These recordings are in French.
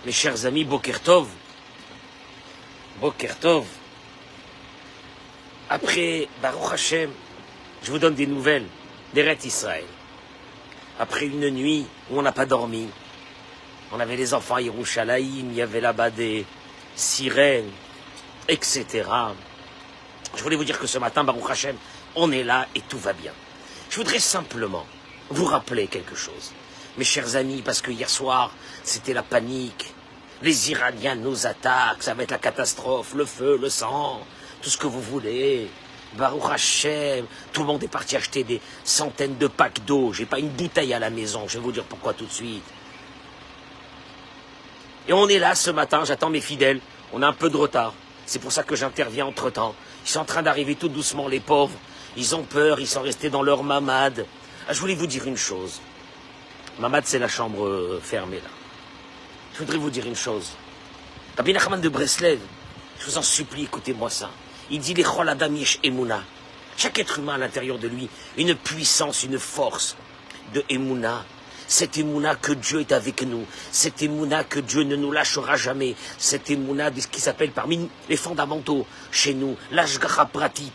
Mes chers amis, Boker Tov. Boker Tov. Après Baruch Hashem, je vous donne des nouvelles d'Eretz Israël. Après une nuit où on n'a pas dormi, on avait les enfants à Yerushalayim, il y avait là-bas des sirènes, etc. Je voulais vous dire que ce matin, Baruch Hashem, on est là et tout va bien. Je voudrais simplement vous rappeler quelque chose. Mes chers amis, parce que hier soir, c'était la panique. Les Iraniens nous attaquent, ça va être la catastrophe, le feu, le sang, tout ce que vous voulez. Baruch Hashem, tout le monde est parti acheter des centaines de packs d'eau. J'ai pas une bouteille à la maison, je vais vous dire pourquoi tout de suite. Et on est là ce matin, j'attends mes fidèles. On a un peu de retard. C'est pour ça que j'interviens entre-temps. Ils sont en train d'arriver tout doucement, les pauvres. Ils ont peur, ils sont restés dans leur mamad. Ah, je voulais vous dire une chose. Mamad, c'est la chambre fermée, là. Je voudrais vous dire une chose. Rabbi Nachman de Breslev, je vous en supplie, écoutez-moi ça. Il dit, les chol adam yesh emuna. Chaque être humain à l'intérieur de lui, une puissance, une force de emuna. Cette émouna que Dieu est avec nous, cette émouna que Dieu ne nous lâchera jamais, cette émouna qui s'appelle parmi les fondamentaux chez nous, l'ashgacha pratit,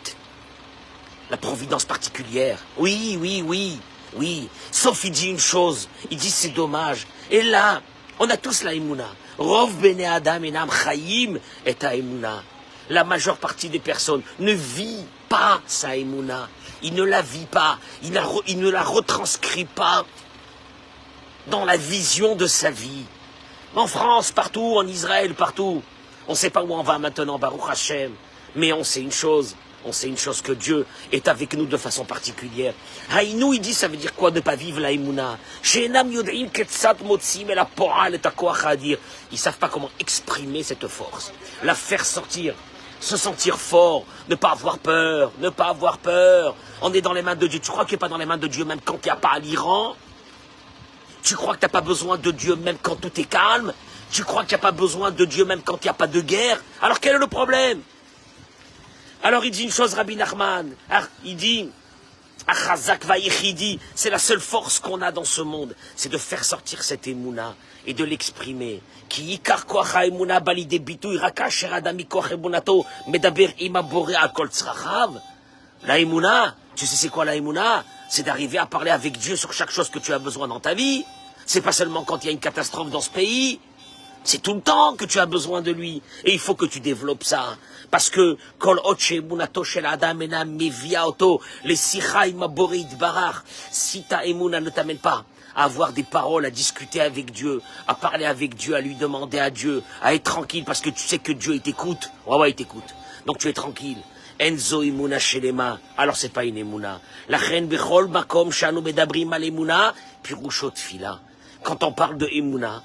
la providence particulière. Oui, oui, oui, oui. Sauf il dit une chose, il dit c'est dommage. Et là, on a tous la émouna. Rov bene adam enam chayim et a émouna. La majeure partie des personnes ne vit pas sa émouna. Il ne la vit pas, il ne la retranscrit pas dans la vision de sa vie. En France, partout, en Israël, partout. On ne sait pas où on va maintenant, Baruch Hashem. Mais on sait une chose que Dieu est avec nous de façon particulière. Haïnou, il dit, ça veut dire quoi de ne pas vivre la Emouna? She'enam yod'im ketzat motzim el ha'po'al et ha'koach ha'adir. Ils ne savent pas comment exprimer cette force. La faire sortir. Se sentir fort, ne pas avoir peur, ne pas avoir peur. On est dans les mains de Dieu. Tu crois qu'il n'est pas dans les mains de Dieu même quand il n'y a pas l'Iran? Tu crois que tu n'as pas besoin de Dieu même quand tout est calme? Tu crois qu'il n'y a pas besoin de Dieu même quand il n'y a pas de guerre? Alors quel est le problème? Alors il dit une chose, Rabbi Nachman. Il dit, Achazak vayichidi, c'est la seule force qu'on a dans ce monde. C'est de faire sortir cette émouna et de l'exprimer. Ki yikar koach ha'emuna balide bituy raka asher adam mikoach emunato medaber ima boré akol tzrachav. La émouna, tu sais c'est quoi la émouna? C'est d'arriver à parler avec Dieu sur chaque chose que tu as besoin dans ta vie. C'est pas seulement quand il y a une catastrophe dans ce pays. C'est tout le temps que tu as besoin de lui. Et il faut que tu développes ça. Parce que, kol otche emunato shel adam enam mevia oto, les sicha imaborit barach. Si ta émouna ne t'amène pas à avoir des paroles, à discuter avec Dieu, à parler avec Dieu, à lui demander à Dieu, à être tranquille parce que tu sais que Dieu il t'écoute. Ouais, il t'écoute. Donc tu es tranquille. Enzo imuna shelema, alors c'est pas une emuna. La reine bechol makom shanu medabrim al emuna, pirushot fila. Quand on parle de emuna,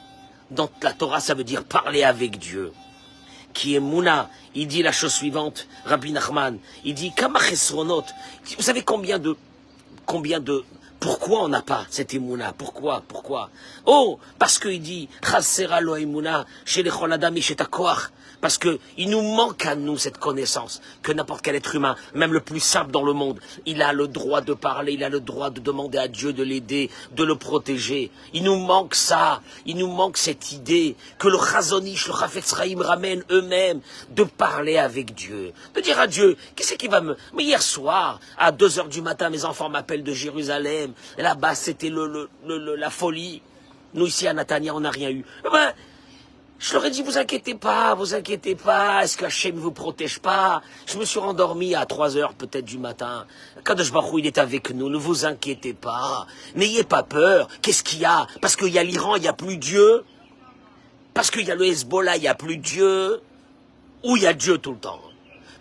dans la Torah ça veut dire parler avec Dieu. Qui emuna, il dit la chose suivante, Rabbi Nachman, il dit kama chesronot. Vous savez combien de pourquoi on n'a pas cette émouna? Pourquoi? Oh, parce qu'il dit chasera lo emuna chez les chol adam chez ta koach. Parce que il nous manque à nous cette connaissance que n'importe quel être humain, même le plus simple dans le monde, il a le droit de parler, il a le droit de demander à Dieu de l'aider, de le protéger. Il nous manque ça, il nous manque cette idée que le Chazonish, le Chafetz Chaim ramènent eux-mêmes de parler avec Dieu, de dire à Dieu, qu'est-ce qui va me... Mais hier soir, à 2h du matin, mes enfants m'appellent de Jérusalem, et là-bas c'était la folie. Nous ici à Natania, on n'a rien eu. Je leur ai dit, vous inquiétez pas, est-ce que Hachem ne vous protège pas? Je me suis rendormi à 3h peut-être du matin. Kadosh Baruch Hu, il est avec nous, ne vous inquiétez pas. N'ayez pas peur. Qu'est-ce qu'il y a? Parce qu'il y a l'Iran, il n'y a plus Dieu. Parce qu'il y a le Hezbollah, il n'y a plus Dieu. Ou il y a Dieu tout le temps.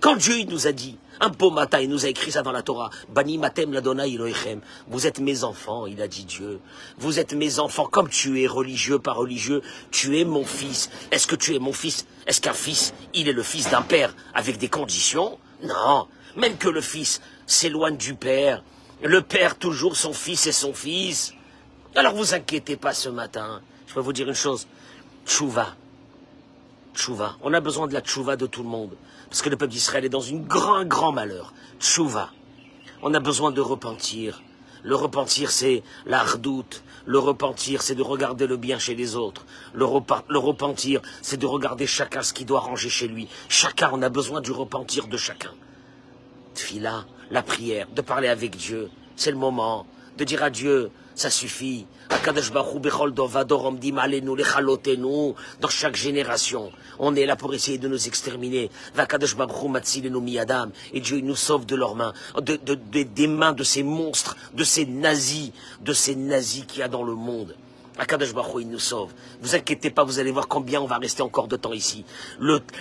Quand Dieu il nous a dit, un beau matin, il nous a écrit ça dans la Torah, Bani matem ladonai Elohechem, vous êtes mes enfants, il a dit Dieu. Vous êtes mes enfants, comme tu es religieux, pas religieux, tu es mon fils. Est-ce que tu es mon fils? Est-ce qu'un fils, il est le fils d'un père avec des conditions? Non. Même que le fils s'éloigne du père, le père toujours son fils et son fils. Alors vous inquiétez pas ce matin. Je peux vous dire une chose, tchouva. Tchouva. On a besoin de la tchouva de tout le monde. Parce que le peuple d'Israël est dans un grand malheur. Tchouva. On a besoin de repentir. Le repentir, c'est la redoute. Le repentir, c'est de regarder le bien chez les autres. Le repentir, c'est de regarder chacun ce qu'il doit ranger chez lui. Chacun, on a besoin du repentir de chacun. Tfila, la prière, de parler avec Dieu, c'est le moment de dire à Dieu, ça suffit. Dans chaque génération, on est là pour essayer de nous exterminer. Et Dieu nous sauve de leurs mains, des mains de ces monstres, de ces nazis qu'il y a dans le monde. Akadosh Baruch Hu, il nous sauve. Vous inquiétez pas, vous allez voir combien on va rester encore de temps ici.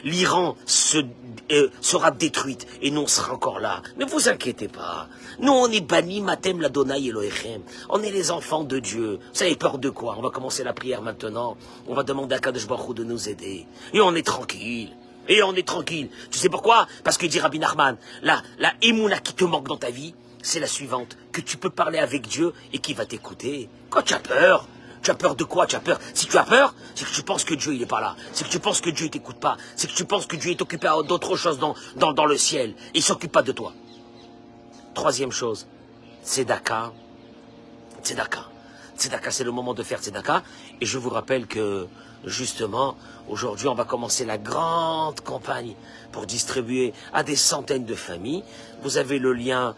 L'Iran sera détruite et nous on sera encore là. Ne vous inquiétez pas. Nous on est bannis, Matem l'Adonai Elohechem. On est les enfants de Dieu. Vous avez peur de quoi? On va commencer la prière maintenant. On va demander à Akadosh Baruch Hu de nous aider. Et on est tranquille. Et on est tranquille. Tu sais pourquoi? Parce que dit Rabbi Nachman, la émouna qui te manque dans ta vie, c'est la suivante. Que tu peux parler avec Dieu et qui va t'écouter. Quand tu as peur, tu as peur de quoi? Tu as peur. Si tu as peur, c'est que tu penses que Dieu il est pas là. C'est que tu penses que Dieu ne t'écoute pas. C'est que tu penses que Dieu est occupé à d'autres choses dans le ciel. Il ne s'occupe pas de toi. Troisième chose, tzedaka. Tzedaka. Tzedaka, c'est le moment de faire tzedaka. Et je vous rappelle que, justement, aujourd'hui, on va commencer la grande campagne pour distribuer à des centaines de familles. Vous avez le lien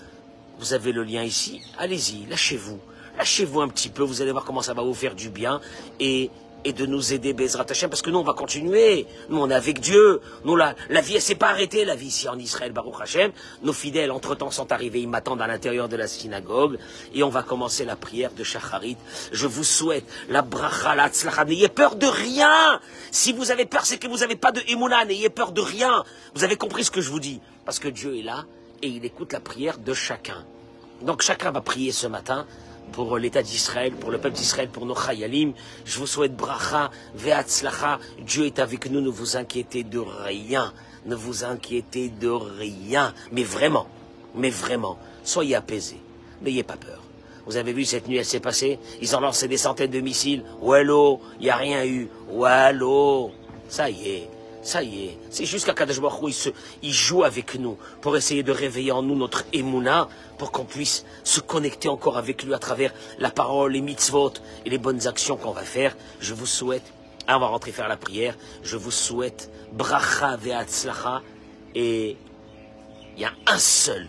ici. Allez-y, lâchez-vous. Lâchez-vous un petit peu, vous allez voir comment ça va vous faire du bien et de nous aider, Bezrat Hashem, parce que nous, on va continuer. Nous, on est avec Dieu. Nous, la vie, elle s'est pas arrêtée, la vie ici en Israël, Baruch Hashem. Nos fidèles, entre-temps, sont arrivés, ils m'attendent à l'intérieur de la synagogue et on va commencer la prière de Shacharit. Je vous souhaite la bracha, la tzlacha. N'ayez peur de rien. Si vous avez peur, c'est que vous n'avez pas de émouna. N'ayez peur de rien. Vous avez compris ce que je vous dis. Parce que Dieu est là et il écoute la prière de chacun. Donc, chacun va prier ce matin pour l'État d'Israël, pour le peuple d'Israël, pour nos chayalim. Je vous souhaite bracha, ve'atzlacha. Dieu est avec nous, ne vous inquiétez de rien. Ne vous inquiétez de rien. Mais vraiment, soyez apaisés. N'ayez pas peur. Vous avez vu, cette nuit, elle s'est passée. Ils ont lancé des centaines de missiles. Ouello, il n'y a rien eu. Ouello, ça y est. C'est juste qu'Akadosh Baruch Hu, il joue avec nous pour essayer de réveiller en nous notre émouna, pour qu'on puisse se connecter encore avec lui à travers la parole, les mitzvot et les bonnes actions qu'on va faire. Je vous souhaite, on va rentrer faire la prière, je vous souhaite bracha ve'atzlacha, et il y a un seul,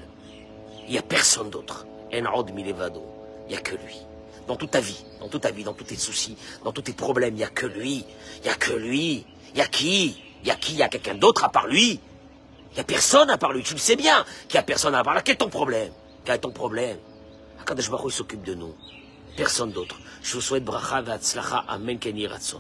il n'y a personne d'autre. En od milevado, il n'y a que lui. Dans toute ta vie, dans tous tes soucis, dans tous tes problèmes, il n'y a que lui. Il n'y a que lui. Il y a qui? Il y a quelqu'un d'autre à part lui? Il n'y a personne à part lui. Tu le sais bien qu'il n'y a personne à part lui. Quel est ton problème? Quel est ton problème? Akadosh Baruch Hu s'occupe de nous. Personne d'autre. Je vous souhaite bracha ve'atzlacha. Amen ken yiratzon.